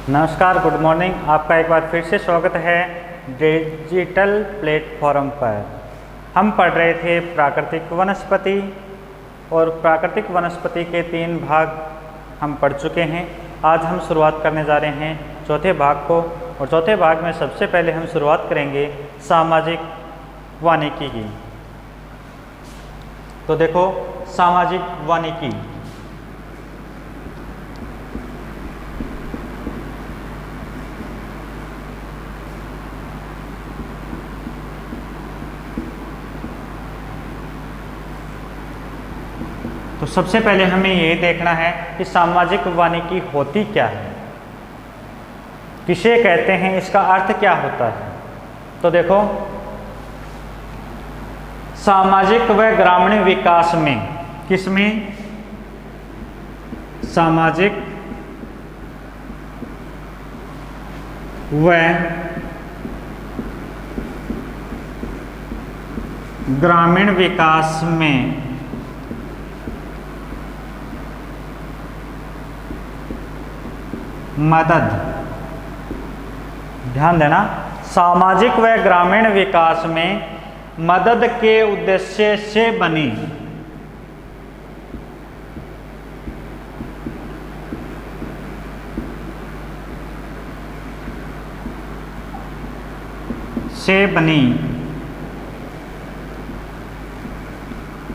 नमस्कार, good morning. आपका एक बार फिर से स्वागत है डिजिटल प्लेटफॉर्म पर। हम पढ़ रहे थे प्राकृतिक वनस्पति और प्राकृतिक वनस्पति के 3 भाग हम पढ़ चुके हैं। आज हम शुरुआत करने जा रहे हैं चौथे भाग को, और चौथे भाग में सबसे पहले हम शुरुआत करेंगे सामाजिक वानिकी की। तो देखो, सामाजिक वानिकी तो सबसे पहले हमें ये देखना है कि सामाजिक वानिकी होती क्या है, किसे कहते हैं, इसका अर्थ क्या होता है। तो देखो, सामाजिक व ग्रामीण विकास में, किसमें? सामाजिक व ग्रामीण विकास में मदद, ध्यान देना, सामाजिक व ग्रामीण विकास में मदद के उद्देश्य से बनी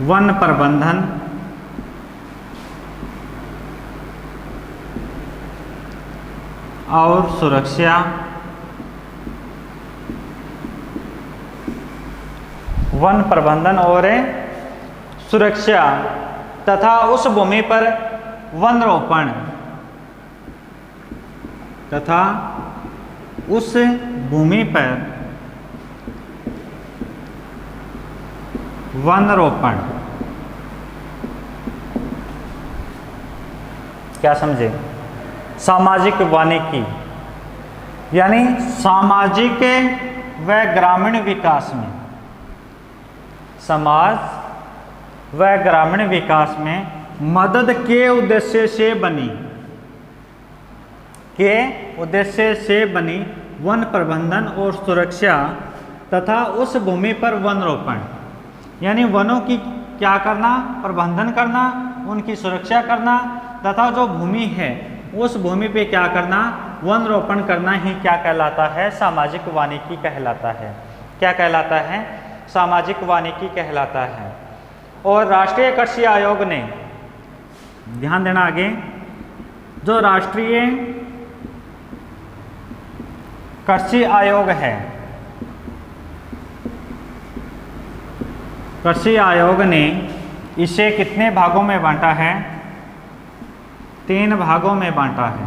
वन प्रबंधन और सुरक्षा वन प्रबंधन और सुरक्षा तथा उस भूमि पर वन रोपण तथा उस भूमि पर वन रोपण। क्या समझे? सामाजिक वानिकी यानी सामाजिक व ग्रामीण विकास में, समाज व ग्रामीण विकास में मदद के उद्देश्य से बनी वन प्रबंधन और सुरक्षा तथा उस भूमि पर वन रोपण, यानी वनों की क्या करना? प्रबंधन करना, उनकी सुरक्षा करना तथा जो भूमि है उस भूमि पे क्या करना? वन रोपण करना ही क्या कहलाता है? सामाजिक वानिकी कहलाता है। क्या कहलाता है? सामाजिक वानिकी कहलाता है। और राष्ट्रीय कृषि आयोग ने, ध्यान देना आगे, जो राष्ट्रीय कृषि आयोग है, कृषि आयोग ने इसे कितने भागों में बांटा है? 3 भागों में बांटा है।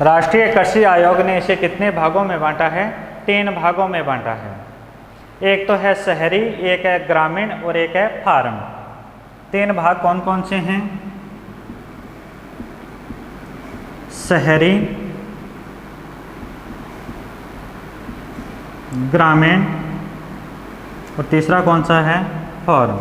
राष्ट्रीय कृषि आयोग ने इसे कितने भागों में बांटा है? 3 भागों में बांटा है। एक तो है शहरी, एक है ग्रामीण और एक है फार्म। 3 भाग कौन कौन से हैं? शहरी, ग्रामीण और तीसरा कौन सा है? फार्म।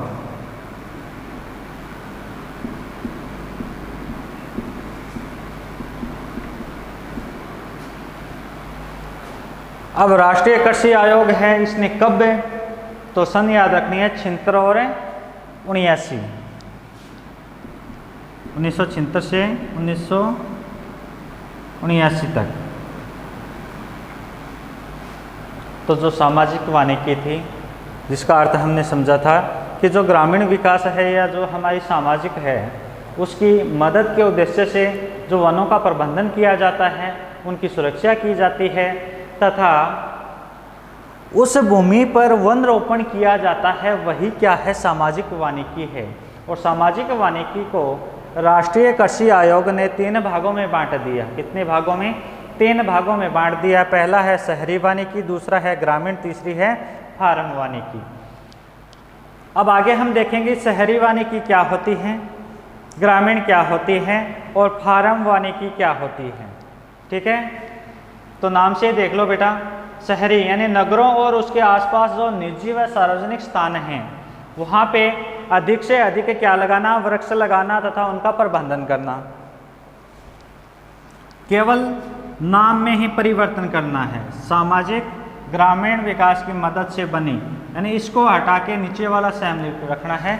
अब राष्ट्रीय कृषि आयोग है, इसने कब? तो सन याद रखनी है 76 और 79, 1976 से 1979 तक। तो जो सामाजिक वानिकी थी, जिसका अर्थ हमने समझा था कि जो ग्रामीण विकास है या जो हमारी सामाजिक है, उसकी मदद के उद्देश्य से जो वनों का प्रबंधन किया जाता है, उनकी सुरक्षा की जाती है तथा उस भूमि पर वन रोपण किया जाता है, वही क्या है? सामाजिक वानिकी है। और सामाजिक वानिकी को राष्ट्रीय कृषि आयोग ने 3 भागों में बांट दिया। कितने भागों में? 3 भागों में बांट दिया। पहला है शहरी वानिकी, दूसरा है ग्रामीण, तीसरी है फार्म वानिकी। अब आगे हम देखेंगे शहरी वानिकी क्या होती है, ग्रामीण क्या होती है और फार्म वानिकी क्या होती है। ठीक है, तो नाम से देख लो बेटा, शहरी यानी नगरों और उसके आसपास जो निजी व सार्वजनिक स्थान हैं वहाँ पे अधिक से अधिक क्या लगाना, वृक्ष लगाना तथा उनका प्रबंधन करना। केवल नाम में ही परिवर्तन करना है। सामाजिक ग्रामीण विकास की मदद से बनी, यानी इसको हटा के नीचे वाला सेम रखना है।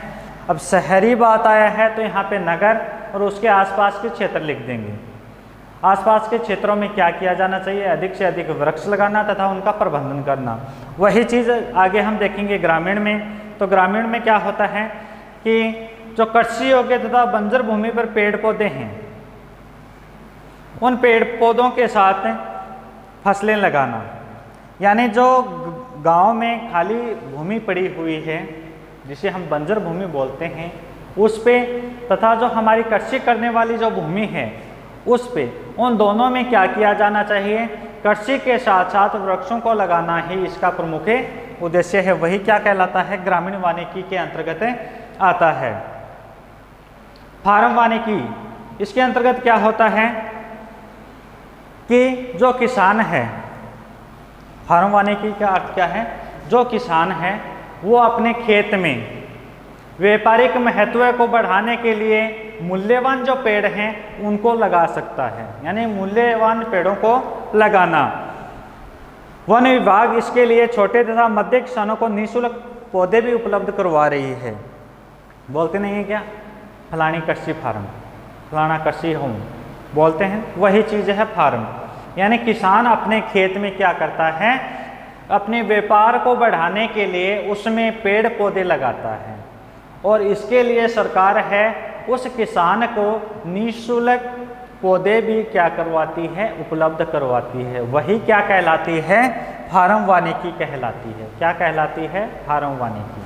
अब शहरी बात आया है तो यहाँ पे नगर और उसके आसपास के क्षेत्र लिख देंगे। आसपास के क्षेत्रों में क्या किया जाना चाहिए, अधिक से अधिक वृक्ष लगाना तथा उनका प्रबंधन करना। वही चीज़ आगे हम देखेंगे ग्रामीण में। तो ग्रामीण में क्या होता है कि जो कृषि योग्य तथा बंजर भूमि पर पेड़ पौधे हैं उन पेड़ पौधों के साथ फसलें लगाना, यानी जो गांव में खाली भूमि पड़ी हुई है जिसे हम बंजर भूमि बोलते हैं उस पे तथा जो हमारी कृषि करने वाली जो भूमि है उस पे, उन दोनों में क्या किया जाना चाहिए, कृषि के साथ साथ वृक्षों को लगाना ही इसका प्रमुख उद्देश्य है। वही क्या कहलाता है, ग्रामीण वानिकी के अंतर्गत आता है। फार्म वानिकी, इसके अंतर्गत क्या होता है कि जो किसान है, फार्म वानिकी का अर्थ क्या है, जो किसान है वो अपने खेत में व्यापारिक महत्व को बढ़ाने के लिए मूल्यवान जो पेड़ हैं उनको लगा सकता है, यानी मूल्यवान पेड़ों को लगाना। वन विभाग इसके लिए छोटे तथा मध्य किसानों को निःशुल्क पौधे भी उपलब्ध करवा रही है। बोलते नहीं है क्या, फलानी कृषि फार्म, फलाना कृषि होम बोलते हैं, वही चीज़ है फार्म। यानी किसान अपने खेत में क्या करता है, अपने व्यापार को बढ़ाने के लिए उसमें पेड़ पौधे लगाता है और इसके लिए सरकार है उस किसान को निःशुल्क पौधे भी क्या करवाती है, उपलब्ध करवाती है। वही क्या कहलाती है, फार्म वानिकी कहलाती है। क्या कहलाती है, फार्म वानिकी।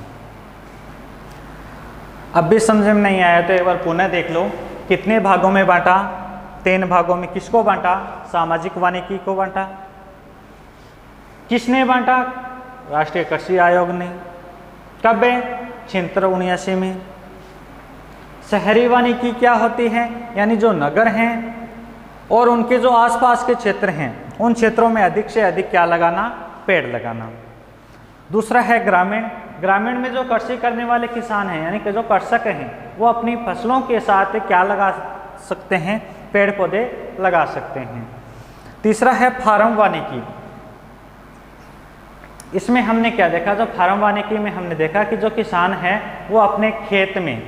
अब भी समझ में नहीं आया तो एक बार पुनः देख लो। कितने भागों में बांटा, 3 भागों में। किसको बांटा, सामाजिक वानिकी को बांटा। किसने बांटा, राष्ट्रीय कृषि आयोग ने। कब, 1979 में। शहरी वानिकी क्या होती है, यानी जो नगर हैं और उनके जो आसपास के क्षेत्र हैं उन क्षेत्रों में अधिक से अधिक क्या लगाना, पेड़ लगाना। दूसरा है ग्रामीण। ग्रामीण में जो कृषि करने वाले किसान हैं, यानी कि जो कृषक हैं, वो अपनी फसलों के साथ क्या लगा सकते हैं, पेड़ पौधे लगा सकते हैं। तीसरा है फार्म वानिकी। इसमें हमने क्या देखा, जो फार्म वानिकी में हमने देखा कि जो किसान है वो अपने खेत में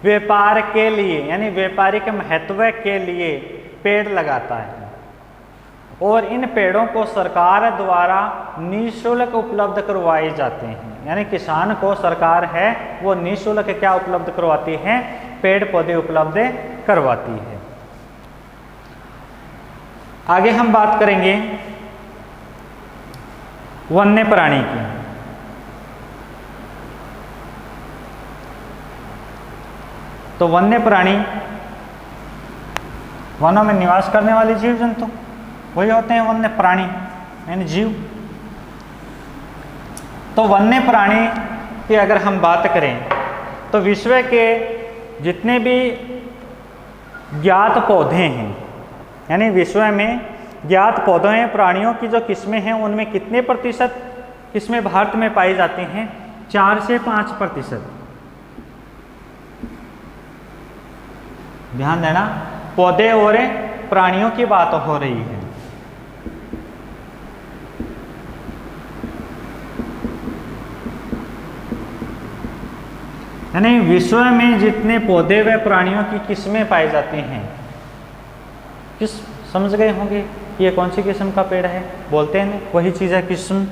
व्यापार के लिए, यानी व्यापारिक महत्व के लिए पेड़ लगाता है और इन पेड़ों को सरकार द्वारा निःशुल्क उपलब्ध करवाए जाते हैं। यानी किसान को सरकार है वो निःशुल्क क्या उपलब्ध करवाती है, पेड़ पौधे उपलब्ध करवाती है। आगे हम बात करेंगे वन्य प्राणी की। तो वन्य प्राणी वनों में निवास करने वाले जीव जंतु वही होते हैं वन्य प्राणी, यानी जीव। तो वन्य प्राणी की अगर हम बात करें तो विश्व के जितने भी ज्ञात पौधे हैं, यानी विश्व में ज्ञात पौधों हैं, प्राणियों की जो किस्में हैं उनमें कितने प्रतिशत किस्में भारत में पाई जाती हैं, 4 से 5%। ध्यान देना, पौधे और प्राणियों की बात हो रही है। यानी विश्व में जितने पौधे व प्राणियों की किस्में पाई जाती हैं, किस समझ गए होंगे ये कौन सी किस्म का पेड़ है, बोलते हैं वही चीज़ है किस्म।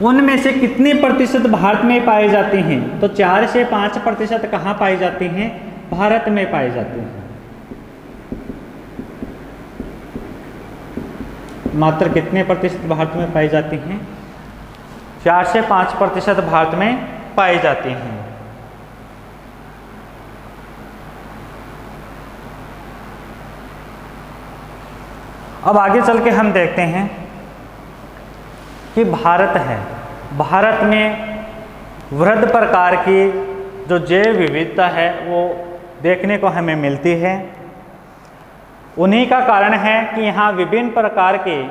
उनमें से कितने प्रतिशत भारत में पाई जाती हैं, तो 4 से 5% कहाँ पाई जाती हैं, भारत में पाई जाती हैं। मात्र कितने प्रतिशत भारत में पाई जाती हैं, 4 से 5% भारत में पाई जाती हैं। अब आगे चल के हम देखते हैं कि भारत है, भारत में वृहद प्रकार की जो जैव विविधता है वो देखने को हमें मिलती है। उन्हीं का कारण है कि यहाँ विभिन्न प्रकार के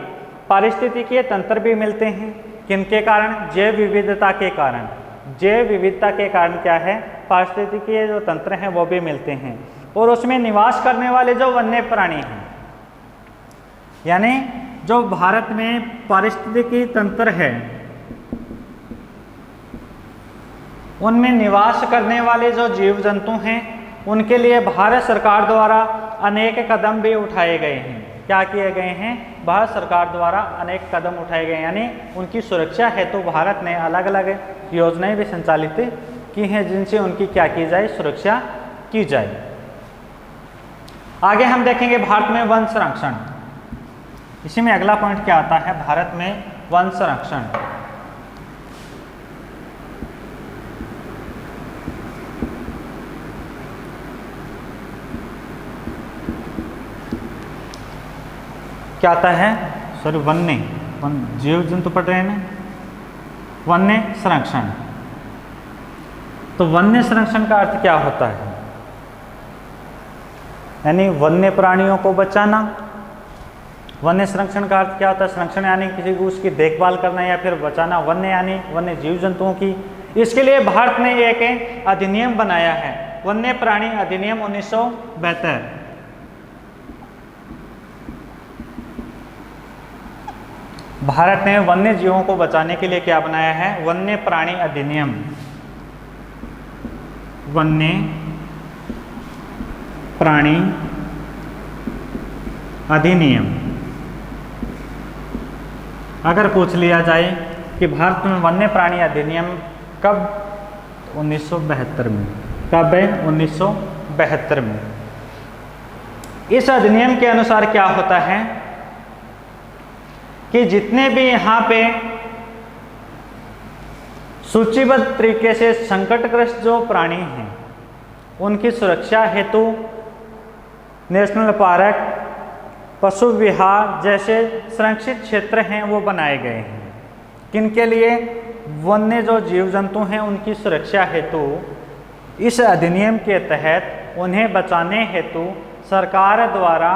पारिस्थितिकीय तंत्र भी मिलते हैं। किनके कारण? जैव विविधता के कारण। जैव विविधता के कारण क्या है? पारिस्थितिकीय जो तंत्र हैं वो भी मिलते हैं। और उसमें निवास करने वाले जो वन्य प्राणी हैं, यानी जो भारत में पारिस्थितिकी तंत्र है उनमें निवास करने वाले जो जीव जंतु हैं उनके लिए भारत सरकार द्वारा अनेक कदम भी उठाए गए हैं। क्या किए गए हैं? भारत सरकार द्वारा अनेक कदम उठाए गए, यानी उनकी सुरक्षा हेतु तो भारत ने अलग अलग योजनाएं भी संचालित की हैं जिनसे उनकी क्या की जाए? सुरक्षा की जाए। आगे हम देखेंगे भारत में वन संरक्षण। इसी में अगला पॉइंट क्या आता है? भारत में वन संरक्षण। क्या आता है? सॉरी, वन जीव जंतु पढ़ रहे हैं ना, वन्य संरक्षण। तो वन्य संरक्षण का अर्थ क्या होता है? यानी वन्य प्राणियों को बचाना। वन्य संरक्षण का अर्थ क्या होता है? संरक्षण यानी किसी को उसकी देखभाल करना या फिर बचाना। वन्य यानी वन्य जीव जंतुओं की। इसके लिए भारत ने एक अधिनियम बनाया है, वन्य प्राणी अधिनियम 1972। भारत ने वन्य जीवों को बचाने के लिए क्या बनाया है? वन्य प्राणी अधिनियम। वन्य प्राणी अधिनियम। अगर पूछ लिया जाए कि भारत में वन्य प्राणी अधिनियम कब? 1972 में। कब है? 1972 में। इस अधिनियम के अनुसार क्या होता है कि जितने भी यहाँ पे सूचीबद्ध तरीके से संकटग्रस्त जो प्राणी हैं उनकी सुरक्षा हेतु नेशनल पार्क, पशु विहार जैसे संरक्षित क्षेत्र हैं वो बनाए गए हैं। किनके लिए? वन्य जो जीव जंतु हैं उनकी सुरक्षा हेतु इस अधिनियम के तहत उन्हें बचाने हेतु सरकार द्वारा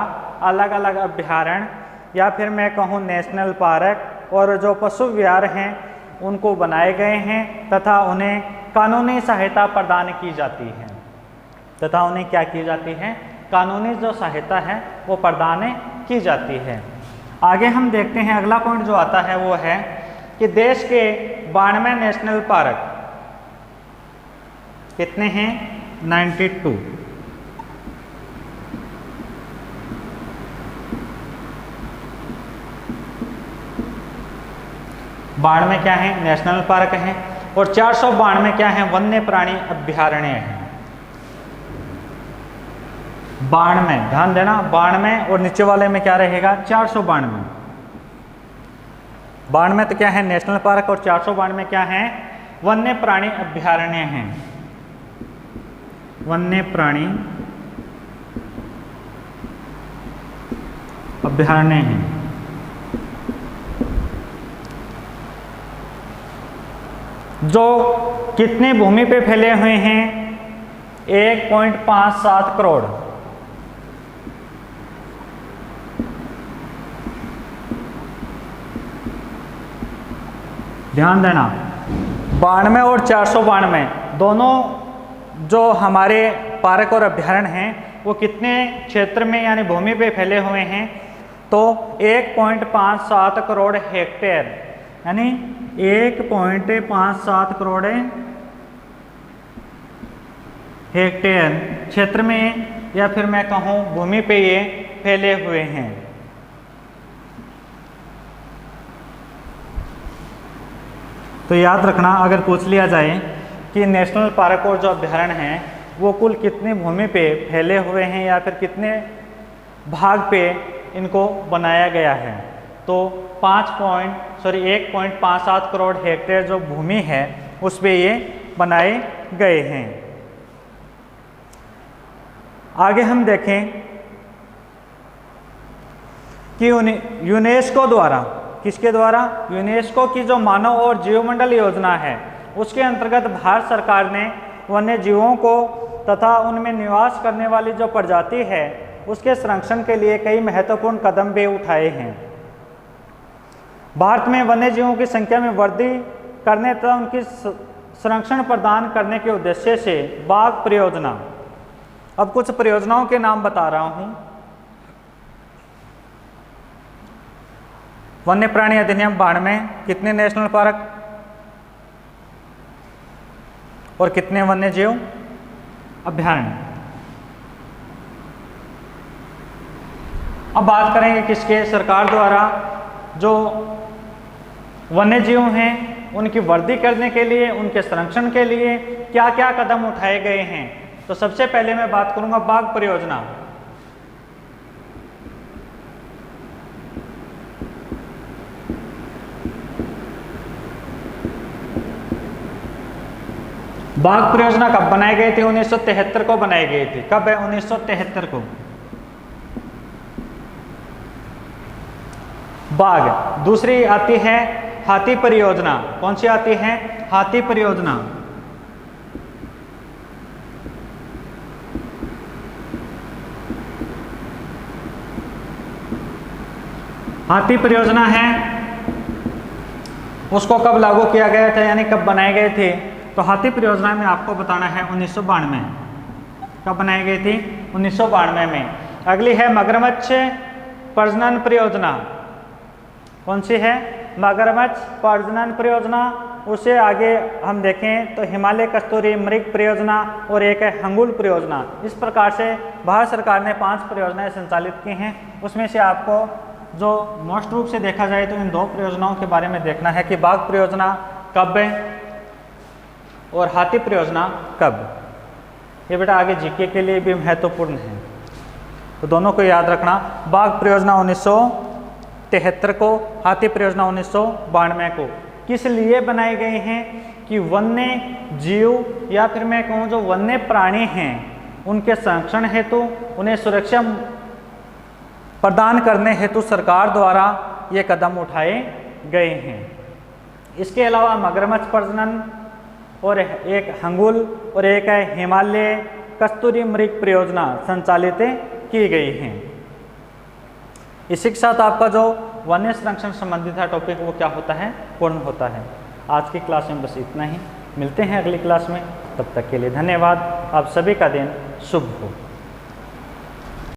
अलग अलग अभयारण्य या फिर मैं कहूँ नेशनल पार्क और जो पशु विहार हैं उनको बनाए गए हैं तथा उन्हें कानूनी सहायता प्रदान की जाती है। तथा उन्हें क्या की जाती है? कानूनी जो सहायता है वो प्रदान की जाती है। आगे हम देखते हैं अगला पॉइंट जो आता है वो है कि देश के 92 नेशनल पार्क कितने हैं? 92। बाढ़ क्या है? नेशनल पार्क हैं। और 492 क्या है? वन्य प्राणी अभ्यारण्य हैं। बाढ़ में ध्यान देना, बाढ़ में और नीचे वाले में क्या रहेगा? 492। बाढ़ में तो क्या है? National park. और 492 में क्या है? वन्य प्राणी अभ्यारण्य हैं। वन्य प्राणी अभ्यारण्य हैं। जो कितने भूमि पे फैले हुए हैं? 1.57 करोड़। ध्यान देना, 92 और 492 दोनों जो हमारे पार्क और अभ्यारण्य हैं वो कितने क्षेत्र में यानी भूमि पे फैले हुए हैं? तो 1.57 करोड़ हेक्टेयर, यानी 1.57 करोड़ हेक्टेयर क्षेत्र में या फिर मैं कहूँ भूमि पे ये फैले हुए हैं। तो याद रखना, अगर पूछ लिया जाए कि नेशनल पार्क और जो अभ्यारण्य हैं वो कुल कितनी भूमि पे फैले हुए हैं या फिर कितने भाग पे इनको बनाया गया है, तो 1.57 करोड़ हेक्टेयर जो भूमि है उस पे ये बनाए गए हैं। आगे हम देखें कि यूनेस्को द्वारा, किसके द्वारा? यूनेस्को की जो मानव और जीवमंडल योजना है उसके अंतर्गत भारत सरकार ने वन्य जीवों को तथा उनमें निवास करने वाली जो प्रजाति है उसके संरक्षण के लिए कई महत्वपूर्ण कदम भी उठाए हैं। भारत में वन्यजीवों की संख्या में वृद्धि करने तथा उनकी संरक्षण प्रदान करने के उद्देश्य से बाघ परियोजना। अब कुछ परियोजनाओं के नाम बता रहा हूं। वन्य प्राणी अधिनियम 92, कितने नेशनल पार्क और कितने वन्यजीव अभ्यारण्य। अब बात करेंगे किसके, सरकार द्वारा जो वन्यजीव हैं उनकी वृद्धि करने के लिए, उनके संरक्षण के लिए क्या क्या कदम उठाए गए हैं। तो सबसे पहले मैं बात करूंगा बाघ परियोजना। बाघ परियोजना कब बनाए गए थे? 1973 को बनाए गए थे। कब है? 1973 को। बाघ। दूसरी आती है हाथी परियोजना। कौन सी आती है? हाथी परियोजना। हाथी परियोजना है, उसको कब लागू किया गया था, यानी कब बनाए गए थे? तो हाथी परियोजना में आपको बताना है 1992। कब बनाई गई थी? 1992 में। अगली है मगरमच्छ प्रजनन परियोजना। कौन सी है? मगरमच्छ प्रजनन परियोजना। उसे आगे हम देखें तो हिमालय कस्तूरी मृग परियोजना और एक है हंगुल परियोजना। इस प्रकार से भारत सरकार ने 5 परियोजनाएं संचालित की हैं। उसमें से आपको जो मोस्ट रूप से देखा जाए तो इन 2 परियोजनाओं के बारे में देखना है कि बाघ परियोजना कब है और हाथी परियोजना कब। ये बेटा आगे जीके के लिए भी महत्वपूर्ण है, तो दोनों को याद रखना। बाघ परियोजना 1973 को, हाथी परियोजना 1992 को। किस लिए बनाए गए हैं? कि वन्य जीव या फिर मैं कहूँ जो वन्य प्राणी हैं उनके संरक्षण हेतु, उन्हें सुरक्षा प्रदान करने हेतु सरकार द्वारा ये कदम उठाए गए हैं। इसके अलावा मगरमच्छ प्रजनन और एक हंगुल और एक है हिमालय कस्तूरी मृग परियोजना संचालित की गई हैं। इसी के साथ आपका जो वन्य संरक्षण संबंधित है टॉपिक वो क्या होता है? पूर्ण होता है। आज की क्लास में बस इतना ही। मिलते हैं अगली क्लास में, तब तक के लिए धन्यवाद। आप सभी का दिन शुभ हो।